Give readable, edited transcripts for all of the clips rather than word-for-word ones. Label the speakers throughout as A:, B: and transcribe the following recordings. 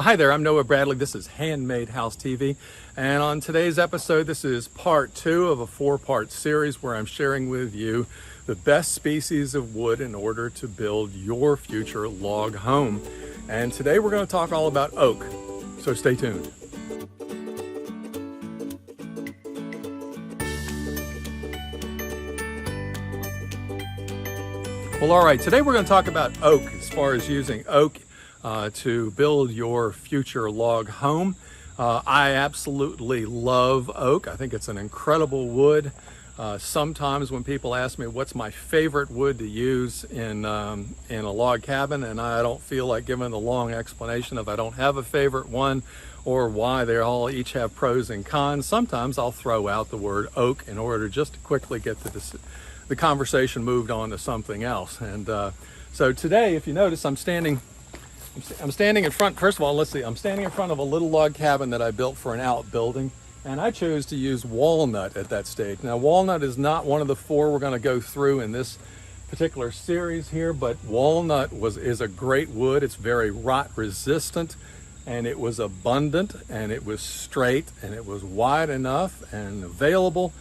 A: Hi there, I'm Noah Bradley. This is Handmade House TV. And on today's episode, this is part 2 of a 4-part series where I'm sharing with you the best species of wood in order to build your future log home. And today we're going to talk all about oak. So stay tuned. Well, all right, today we're going to talk about oak as far as using oak to build your future log home. I absolutely love oak. I think it's an incredible wood. Sometimes when people ask me what's my favorite wood to use in a log cabin, and I don't feel like giving the long explanation of I don't have a favorite one or why they all each have pros and cons, sometimes I'll throw out the word oak in order just to quickly get the conversation moved on to something else. And so today, if you notice, I'm standing in front. First of all, let's see, I'm standing in front of a little log cabin that I built for an outbuilding, and I chose to use walnut at that stage. Now, walnut is not one of the 4 we're going to go through in this particular series here, but walnut is a great wood. It's very rot resistant, and it was abundant, and it was straight, and it was wide enough and available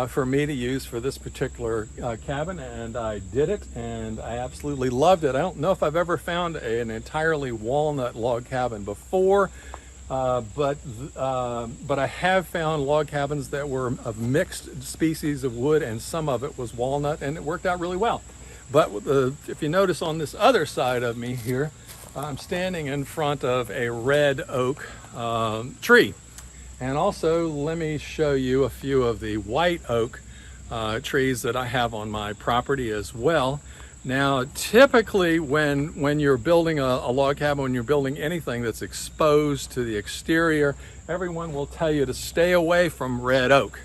A: for me to use for this particular cabin, and I did it, and I absolutely loved it. I don't know if I've ever found an entirely walnut log cabin before, but I have found log cabins that were of mixed species of wood, and some of it was walnut, and it worked out really well. But if you notice on this other side of me here, I'm standing in front of a red oak tree. And also, let me show you a few of the white oak trees that I have on my property as well. Now, typically when you're building a log cabin, when you're building anything that's exposed to the exterior, everyone will tell you to stay away from red oak.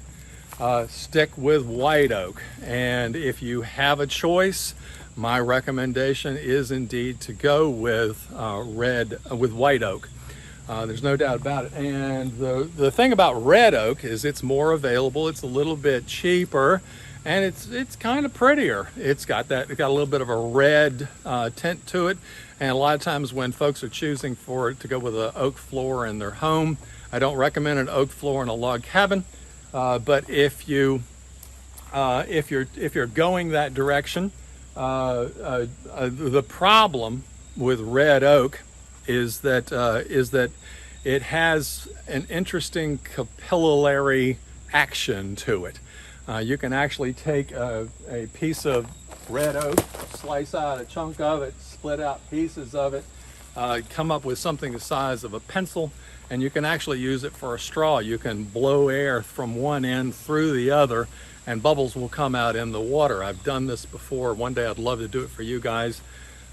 A: Stick with white oak. And if you have a choice, my recommendation is indeed to go with white oak. There's no doubt about it. And the thing about red oak is it's more available, it's a little bit cheaper, and it's kind of prettier. It's got a little bit of a red tint to it. And a lot of times when folks are choosing to go with an oak floor in their home, I don't recommend an oak floor in a log cabin. But if you're going that direction, the problem with red oak is that it has an interesting capillary action to it. You can actually take a piece of red oak, slice out a chunk of it, split out pieces of it, come up with something the size of a pencil, and you can actually use it for a straw. You can blow air from one end through the other, and bubbles will come out in the water. I've done this before. One day I'd love to do it for you guys.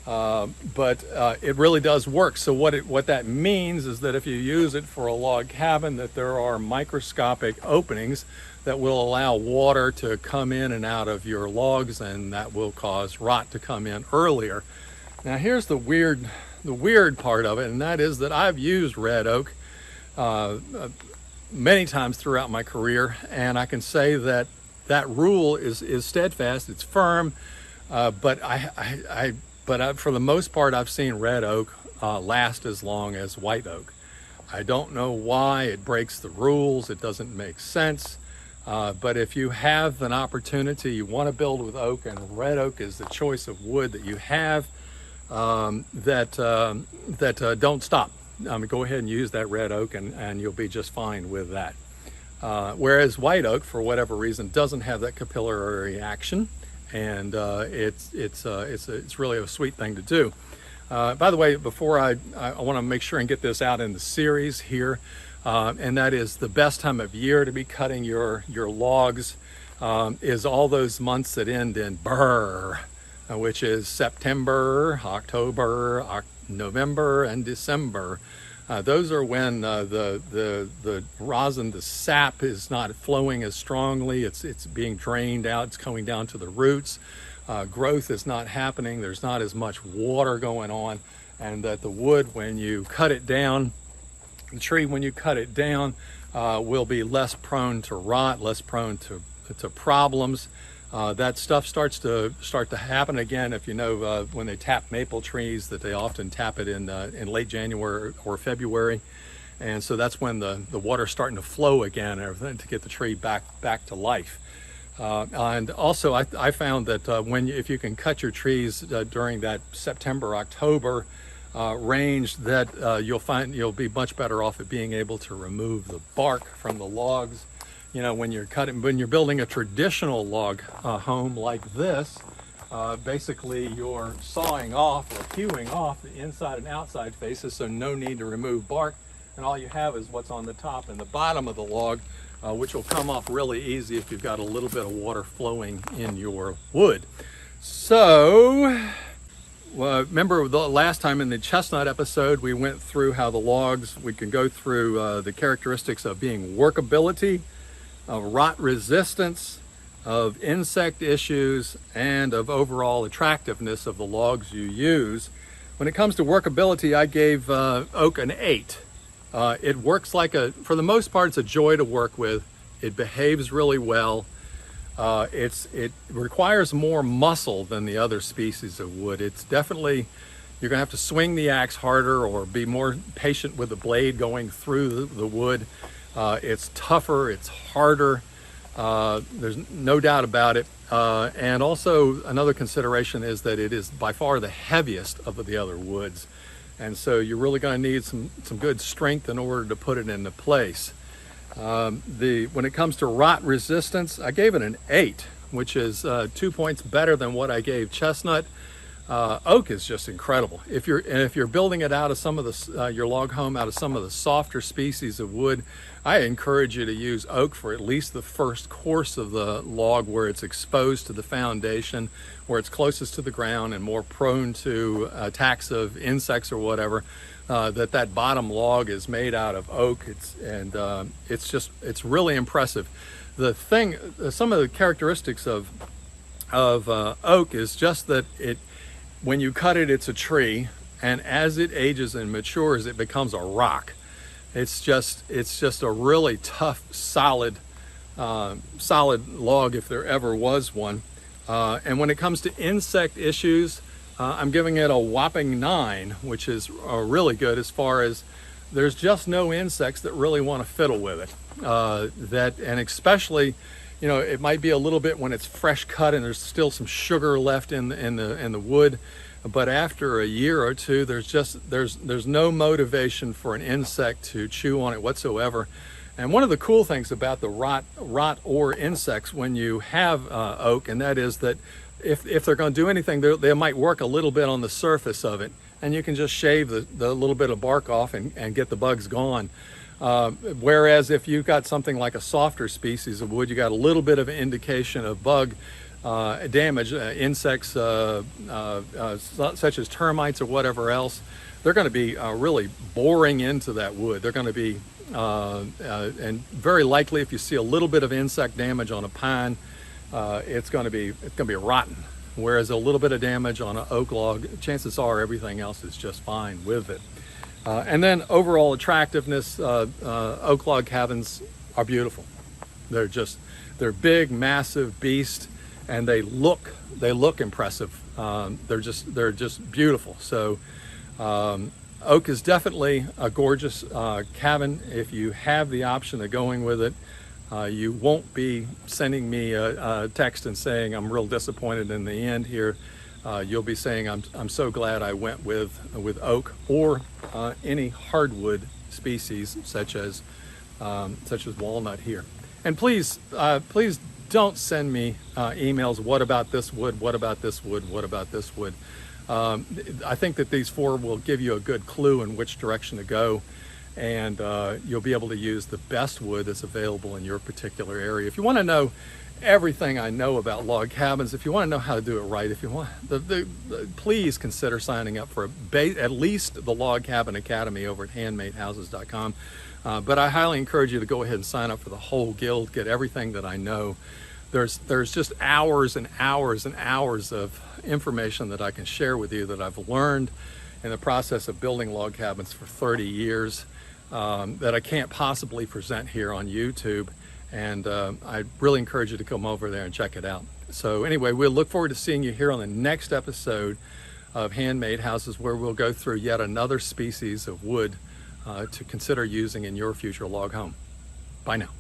A: But it really does work. So what that means is that if you use it for a log cabin, that there are microscopic openings that will allow water to come in and out of your logs, and that will cause rot to come in earlier. Now here's the weird part of it, and that is that I've used red oak many times throughout my career, and I can say that rule is steadfast, it's firm, but for the most part, I've seen red oak last as long as white oak. I don't know why. It breaks the rules. It doesn't make sense. But if you have an opportunity, you want to build with oak, and red oak is the choice of wood that you have, don't stop. Go ahead and use that red oak, and you'll be just fine with that. Whereas white oak, for whatever reason, doesn't have that capillary action. And it's really a sweet thing to do. By the way, before I want to make sure and get this out in the series here, and that is the best time of year to be cutting your logs is all those months that end in burr, which is September, October, November, and December. Those are when the rosin, the sap, is not flowing as strongly. It's being drained out. It's coming down to the roots. Growth is not happening. There's not as much water going on, and that the wood, when you cut it down, the tree, when you cut it down, will be less prone to rot, less prone to problems. that stuff starts to happen again. If you know, when they tap maple trees, that they often tap it in late January or February, and so that's when the water's starting to flow again and everything to get the tree back to life. And also, I found that if you can cut your trees during that September-October range, that you'll be much better off at being able to remove the bark from the logs. You know, when you're building a traditional log home like this, basically you're sawing off or hewing off the inside and outside faces, so no need to remove bark, and all you have is what's on the top and the bottom of the log, which will come off really easy if you've got a little bit of water flowing in your wood. So, remember the last time in the chestnut episode, we went through how the logs, we can go through the characteristics of being workability, of rot resistance, of insect issues, and of overall attractiveness of the logs you use. When it comes to workability, I gave oak an 8. It works for the most part, it's a joy to work with. It behaves really well. It requires more muscle than the other species of wood. It's definitely, you're gonna have to swing the axe harder or be more patient with the blade going through the wood. It's tougher, it's harder, there's no doubt about it. And also another consideration is that it is by far the heaviest of the other woods. And so you're really going to need some good strength in order to put it into place. When it comes to rot resistance, I gave it an 8, which is 2 points better than what I gave chestnut. Oak is just incredible. If you're building it out of some of your log home out of some of the softer species of wood, I encourage you to use oak for at least the first course of the log, where it's exposed to the foundation, where it's closest to the ground and more prone to attacks of insects or whatever. That bottom log is made out of oak. It's really impressive. Some of the characteristics of oak is just that when you cut it, it's a tree, and as it ages and matures, it becomes a rock. It's just a really tough, solid log if there ever was one. And when it comes to insect issues, I'm giving it a whopping 9, which is really good, as far as there's just no insects that really want to fiddle with it. And especially, you know, it might be a little bit when it's fresh cut and there's still some sugar left in the wood, but after a year or two, there's no motivation for an insect to chew on it whatsoever. And one of the cool things about the rot or insects when you have oak, and that is that if they're going to do anything, they might work a little bit on the surface of it, and you can just shave the little bit of bark off and get the bugs gone. Whereas if you've got something like a softer species of wood, you got a little bit of an indication of bug damage, insects such as termites or whatever else. They're going to be really boring into that wood. They're going to be, and very likely, if you see a little bit of insect damage on a pine, it's going to be rotten. Whereas a little bit of damage on an oak log, chances are everything else is just fine with it. And then overall attractiveness, oak log cabins are beautiful. They're big, massive beasts, and they look impressive. They're just beautiful. So oak is definitely a gorgeous cabin. If you have the option of going with it, you won't be sending me a text and saying I'm real disappointed in the end here. You'll be saying I'm so glad I went with oak or any hardwood species such as walnut here. And please don't send me emails. What about this wood? What about this wood? What about this wood? I think that these 4 will give you a good clue in which direction to go, and you'll be able to use the best wood that's available in your particular area. If you want to know everything I know about log cabins, if you want to know how to do it right, if you want, please consider signing up for at least the Log Cabin Academy over at handmadehouses.com. But I highly encourage you to go ahead and sign up for the whole guild, get everything that I know. There's just hours and hours and hours of information that I can share with you that I've learned in the process of building log cabins for 30 years that I can't possibly present here on YouTube. And I really encourage you to come over there and check it out. So anyway, we'll look forward to seeing you here on the next episode of Handmade Houses, where we'll go through yet another species of wood to consider using in your future log home. Bye now.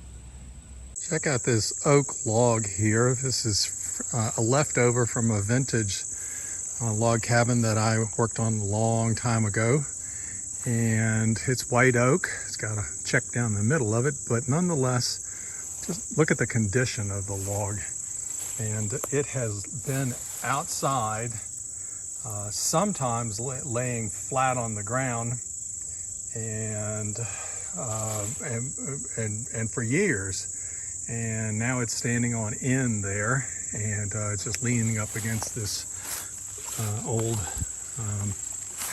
A: Check out this oak log here. This is a leftover from a vintage log cabin that I worked on a long time ago. And it's white oak. It's got a check down the middle of it, but nonetheless, just look at the condition of the log. And it has been outside, sometimes laying flat on the ground, and for years. And now it's standing on end there, and it's just leaning up against this old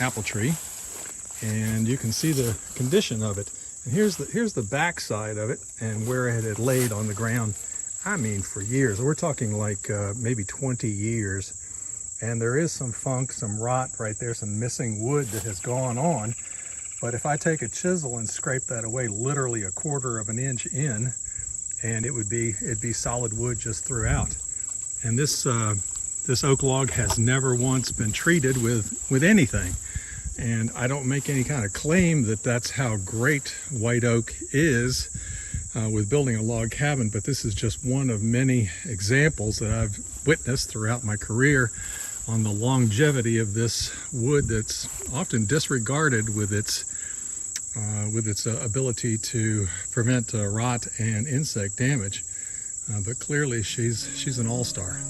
A: apple tree. And you can see the condition of it. And here's the back side of it, and where it had laid on the ground, I mean for years. We're talking like maybe 20 years. And there is some funk, some rot right there, some missing wood that has gone on. But if I take a chisel and scrape that away literally 1/4 of an inch in, and it'd be solid wood just throughout. And this oak log has never once been treated with anything. And I don't make any kind of claim that that's how great white oak is with building a log cabin, but this is just one of many examples that I've witnessed throughout my career on the longevity of this wood that's often disregarded with its ability to prevent rot and insect damage. But clearly she's an all-star.